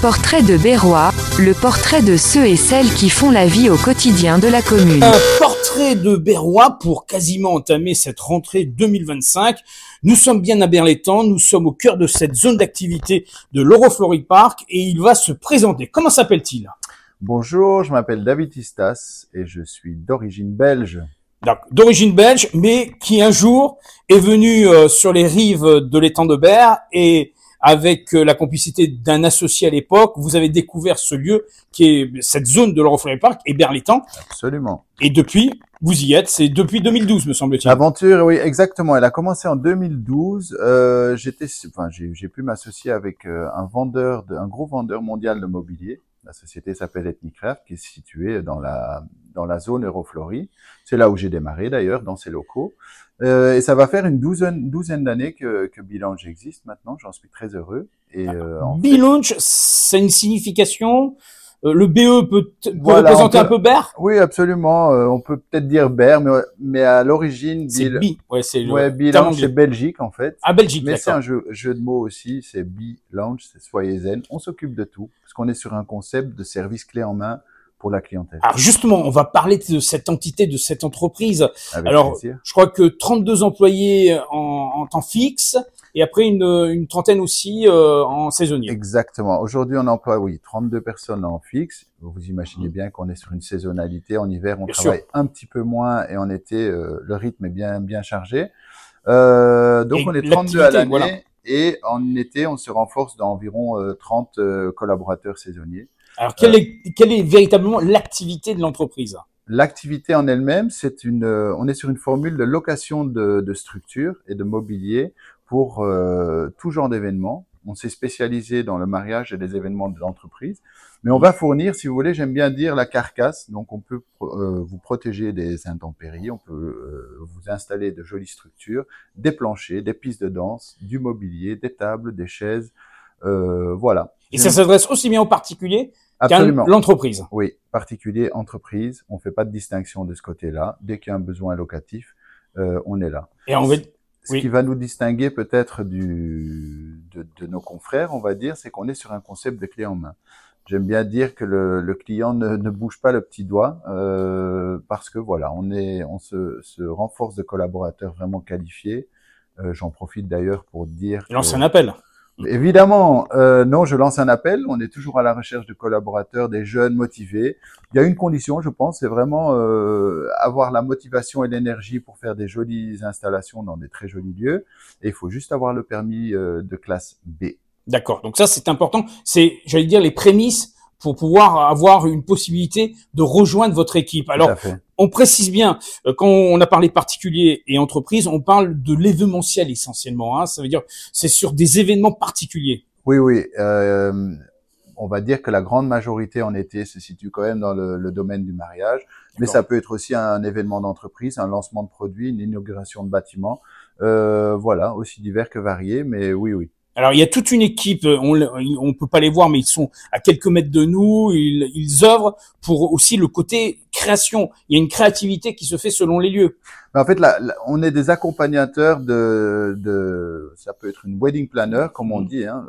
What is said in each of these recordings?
Portrait de Berrois, le portrait de ceux et celles qui font la vie au quotidien de la commune. Un portrait de Berrois pour quasiment entamer cette rentrée 2025. Nous sommes bien à Berlétan, nous sommes au cœur de cette zone d'activité de l'Eurofloride Park et il va se présenter. Comment s'appelle-t-il? Bonjour, je m'appelle David Istas et je suis d'origine belge. D'origine belge, mais qui un jour est venu sur les rives de l'étang de Berre et avec la complicité d'un associé à l'époque, vous avez découvert ce lieu qui est cette zone de l'Eurofloride Park et Berlétan. Absolument. Et depuis, vous y êtes, c'est depuis 2012 me semble-t-il. L'aventure, oui, exactement. Elle a commencé en 2012. J'ai pu m'associer avec un gros vendeur mondial de mobilier. La société s'appelle Ethnicraft, qui est située dans la zone Eurofloride. C'est là où j'ai démarré d'ailleurs, dans ces locaux. Et ça va faire une douzaine d'années que Belounge existe maintenant. J'en suis très heureux. Et Belounge, c'est une signification. Le BE peut voilà, représenter un peu Berre. Oui, absolument. On peut peut-être dire Berre, mais à l'origine, c'est Bi. Ouais, c'est Belounge, c'est Belgique en fait. Ah, Belgique. Mais c'est un jeu de mots aussi. C'est Belounge, c'est soyez zen. On s'occupe de tout parce qu'on est sur un concept de service clé en main pour la clientèle. Alors justement, on va parler de cette entité, de cette entreprise. Avec alors, plaisir. Je crois que 32 employés en temps fixe et après une trentaine aussi en saisonnier. Exactement. Aujourd'hui, on emploie 32 personnes en fixe. Vous imaginez bien qu'on est sur une saisonnalité. En hiver, on travaille un petit peu moins et en été, le rythme est bien chargé. Donc, on est 32 à l'année. Voilà. Et en été, on se renforce d'environ 30 collaborateurs saisonniers. Alors, quelle est véritablement l'activité de l'entreprise? L'activité en elle-même, on est sur une formule de location de structures et de mobilier pour tout genre d'événements. On s'est spécialisé dans le mariage et les événements de l'entreprise, mais on va fournir, si vous voulez, j'aime bien dire la carcasse. Donc, on peut vous protéger des intempéries, on peut vous installer de jolies structures, des planchers, des pistes de danse, du mobilier, des tables, des chaises, voilà. Et ça s'adresse aussi bien aux particuliers qu'à l'entreprise. Oui, particulier, entreprise, on fait pas de distinction de ce côté-là. Dès qu'il y a un besoin locatif, on est là. Et en fait, ce qui va nous distinguer peut-être de nos confrères, on va dire, c'est qu'on est sur un concept de clé en main. J'aime bien dire que le client ne bouge pas le petit doigt parce que voilà, on se renforce de collaborateurs vraiment qualifiés. J'en profite d'ailleurs pour dire. Lance un appel. Évidemment, non, je lance un appel. On est toujours à la recherche de collaborateurs, des jeunes motivés. Il y a une condition, je pense, c'est vraiment avoir la motivation et l'énergie pour faire des jolies installations dans des très jolis lieux. Et il faut juste avoir le permis de classe B. D'accord. Donc ça, c'est important. C'est, j'allais dire, les prémices pour pouvoir avoir une possibilité de rejoindre votre équipe. Alors, on précise bien, quand on a parlé particulier et entreprise, on parle de l'événementiel essentiellement. Hein. Ça veut dire, c'est sur des événements particuliers. Oui. On va dire que la grande majorité en été se situe quand même dans le domaine du mariage. Mais ça peut être aussi un événement d'entreprise, un lancement de produit, une inauguration de bâtiment. Voilà, aussi divers que variés, mais oui. Alors, il y a toute une équipe, on peut pas les voir, mais ils sont à quelques mètres de nous, ils œuvrent pour aussi le côté création. Il y a une créativité qui se fait selon les lieux. Mais en fait, là, on est des accompagnateurs ça peut être une wedding planner, comme on dit, hein,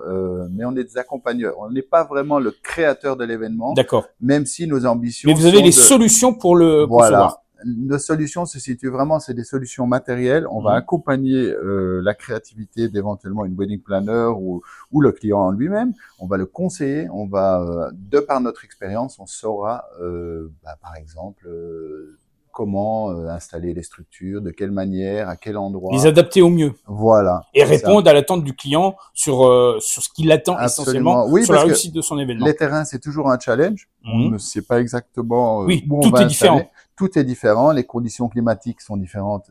mais on est des accompagnateurs. On n'est pas vraiment le créateur de l'événement. D'accord. Même si nos ambitions. Mais vous avez les solutions pour le concevoir. Nos solutions se situent vraiment, c'est des solutions matérielles. On va accompagner la créativité d'éventuellement une wedding planner ou le client en lui-même. On va le conseiller. On va, de par notre expérience, on saura, par exemple, comment installer les structures, de quelle manière, à quel endroit. Les adapter au mieux. Voilà. Et répondre à l'attente du client sur ce qu'il attend essentiellement sur la réussite de son événement. Les terrains, c'est toujours un challenge. On ne sait pas exactement où on va est différent. Tout est différent. Les conditions climatiques sont différentes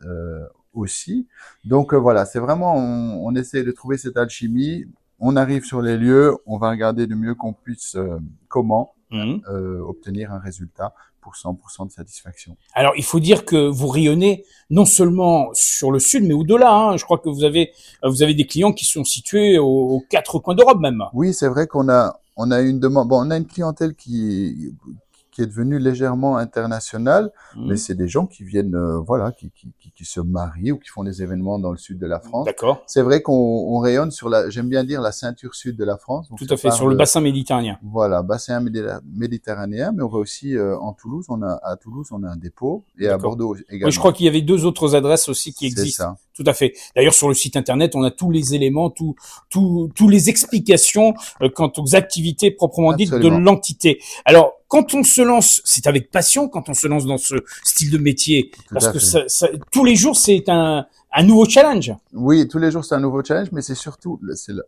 aussi. Donc voilà, c'est vraiment, on essaie de trouver cette alchimie. On arrive sur les lieux, on va regarder du mieux qu'on puisse comment obtenir un résultat pour 100% de satisfaction. Alors, il faut dire que vous rayonnez non seulement sur le sud, mais au-delà. Hein. Je crois que vous avez des clients qui sont situés aux quatre coins d'Europe même. Oui, c'est vrai qu'on a une demande. Bon, on a une clientèle qui qui est devenu légèrement international, mais c'est des gens qui viennent, voilà, qui se marient ou qui font des événements dans le sud de la France. D'accord. C'est vrai qu'on rayonne sur j'aime bien dire la ceinture sud de la France. Donc tout à fait, sur le bassin méditerranéen. Voilà, bassin méditerranéen, mais on va aussi en Toulouse, à Toulouse, on a un dépôt, et à Bordeaux également. Oui, je crois qu'il y avait 2 autres adresses aussi qui existent. Ça. Tout à fait. D'ailleurs, sur le site internet, on a tous les éléments, tous les explications quant aux activités proprement dites de l'entité. Alors, quand on se lance, c'est avec passion quand on se lance dans ce style de métier, parce que tous les jours, c'est un nouveau challenge. Oui, tous les jours, c'est un nouveau challenge, mais c'est surtout,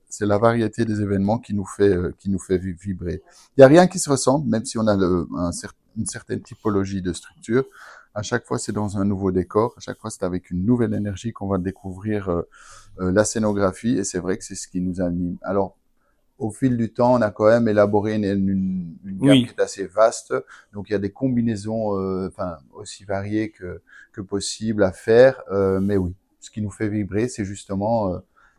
c'est la variété des événements qui nous fait vibrer. Il y a rien qui se ressemble, même si on a une certaine typologie de structure. À chaque fois, c'est dans un nouveau décor. À chaque fois, c'est avec une nouvelle énergie qu'on va découvrir la scénographie. Et c'est vrai que c'est ce qui nous anime. Alors, au fil du temps, on a quand même élaboré une gamme qui est assez vaste. Donc, il y a des combinaisons, aussi variées que possible à faire. Mais oui, ce qui nous fait vibrer, c'est justement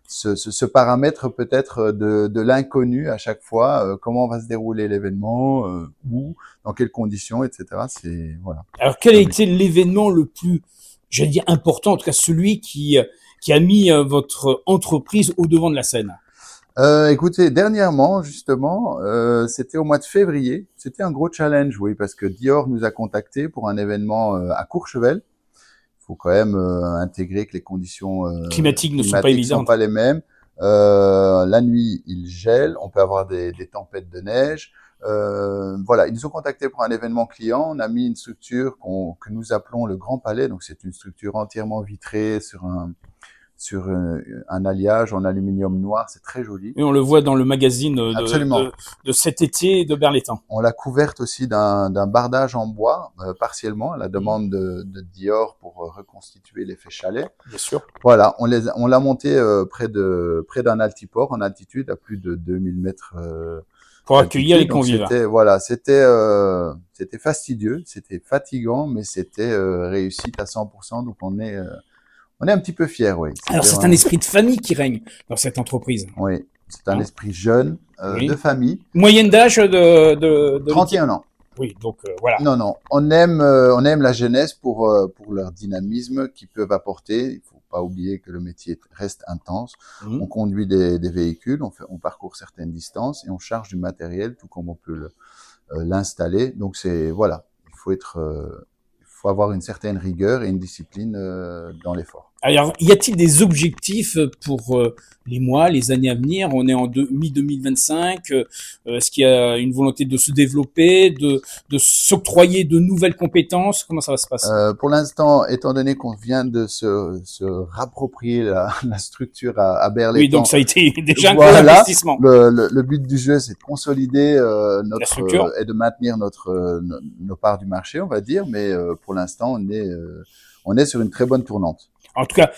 ce paramètre peut-être de l'inconnu à chaque fois. Comment va se dérouler l'événement, où, dans quelles conditions, etc. C'est voilà. Alors, quel a été l'événement le plus, j'allais dire important, en tout cas celui qui a mis votre entreprise au devant de la scène? Écoutez, dernièrement, justement, c'était au mois de février. C'était un gros challenge, oui, parce que Dior nous a contactés pour un événement à Courchevel. Il faut quand même intégrer que les conditions climatiques ne sont pas évidentes, sont pas les mêmes. La nuit, il gèle. On peut avoir des tempêtes de neige. Voilà, ils nous ont contactés pour un événement client. On a mis une structure que nous appelons le Grand Palais. Donc, c'est une structure entièrement vitrée sur un alliage en aluminium noir, c'est très joli. Et on le voit dans le magazine de cet été de Berlétan. On l'a couverte aussi d'un bardage en bois, partiellement, à la demande de Dior pour reconstituer l'effet chalet. Bien sûr. Voilà, on l'a monté près d'un altiport, en altitude, à plus de 2000 mètres. Pour accueillir les convives. C'était fastidieux, c'était fatigant, mais c'était réussite à 100%, donc on est un petit peu fiers, oui. Alors, c'est un esprit de famille qui règne dans cette entreprise. Oui, c'est un esprit jeune, de famille. Moyenne d'âge de 31 ans. Oui, donc voilà. Non, on aime la jeunesse pour leur dynamisme qu'ils peuvent apporter. Il faut pas oublier que le métier reste intense. On conduit des véhicules, on parcourt certaines distances et on charge du matériel, tout comme on peut l'installer. Donc voilà, il faut avoir une certaine rigueur et une discipline dans l'effort. Alors, y a-t-il des objectifs pour les mois, les années à venir? On est en mi-2025. Est-ce qu'il y a une volonté de se développer, de s'octroyer de nouvelles compétences? Comment ça va se passer? Pour l'instant, étant donné qu'on vient de se rapproprier la structure à Berlétan. Oui, donc ça a été déjà un gros investissement. Le but du jeu, c'est de consolider notre structure et de maintenir nos parts du marché, on va dire. Mais pour l'instant, on est sur une très bonne tournante. En tout cas,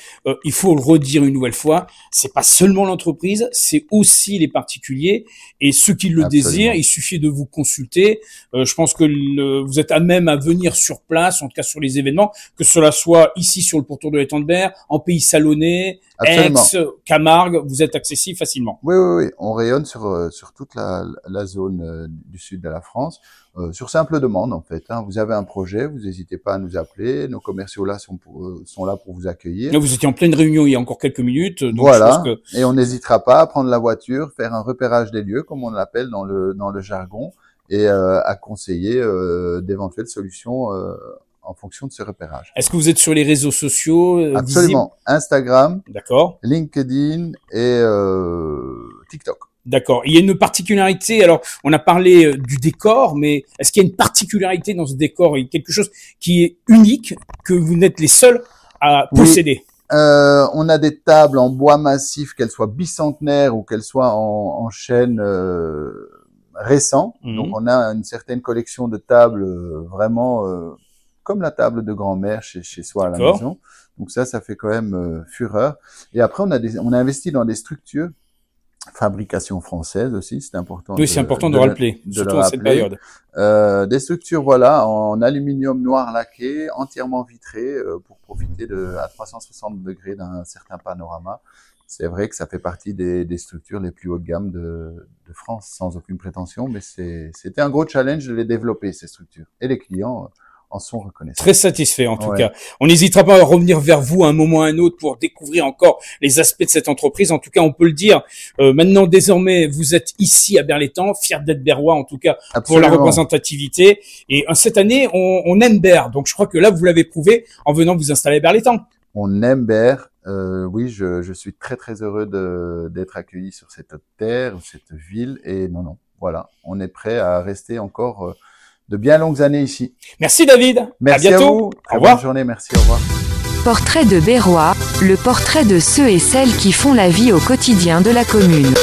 il faut le redire une nouvelle fois, c'est pas seulement l'entreprise, c'est aussi les particuliers et ceux qui le désirent. Il suffit de vous consulter. Je pense que vous êtes à même à venir sur place, en tout cas sur les événements, que cela soit ici sur le pourtour de l'Étang-de-Berre, en Pays Salonnais, Aix, Camargue, vous êtes accessible facilement. Oui. On rayonne sur toute la zone du sud de la France. Sur simple demande, en fait. Vous avez un projet, vous n'hésitez pas à nous appeler. Nos commerciaux là sont là pour vous accueillir. Là, vous étiez en pleine réunion il y a encore quelques minutes. Donc voilà. Et on n'hésitera pas à prendre la voiture, faire un repérage des lieux, comme on l'appelle dans le jargon, et à conseiller d'éventuelles solutions en fonction de ce repérage. Est-ce que vous êtes sur les réseaux sociaux Absolument. Instagram, d'accord, LinkedIn et TikTok. D'accord. Il y a une particularité. Alors, on a parlé du décor, mais est-ce qu'il y a une particularité dans ce décor? Il y a quelque chose qui est unique, que vous n'êtes les seuls à posséder? On a des tables en bois massif, qu'elles soient bicentenaires ou qu'elles soient en chêne récent. Donc, on a une certaine collection de tables vraiment comme la table de grand-mère chez soi à la maison. Donc ça fait quand même fureur. Et après, on a investi dans des structures. Fabrication française aussi, c'est important. Oui, c'est important de rappeler, surtout dans cette période. Des structures, voilà, en aluminium noir laqué, entièrement vitré, pour profiter à 360 degrés d'un certain panorama. c'est vrai que ça fait partie des structures les plus haut de gamme de France, sans aucune prétention, mais c'était un gros challenge de les développer, ces structures. Et les clients en sont reconnaissants. Très satisfait en tout cas. On n'hésitera pas à revenir vers vous à un moment ou à un autre pour découvrir encore les aspects de cette entreprise. En tout cas, on peut le dire, maintenant désormais, vous êtes ici à Berlétan, fiers d'être berrois en tout cas. Absolument. Pour la représentativité. Et cette année, on aime Berre. Donc je crois que là, vous l'avez prouvé en venant vous installer à Berlétan. On aime Berre. Oui, je suis très très heureux d'être accueilli sur cette terre, cette ville. Et non, voilà, on est prêt à rester encore de bien longues années ici. Merci David. Merci à bientôt. À vous. Très bonne journée. Merci. Au revoir. Portrait de Berrois, le portrait de ceux et celles qui font la vie au quotidien de la commune.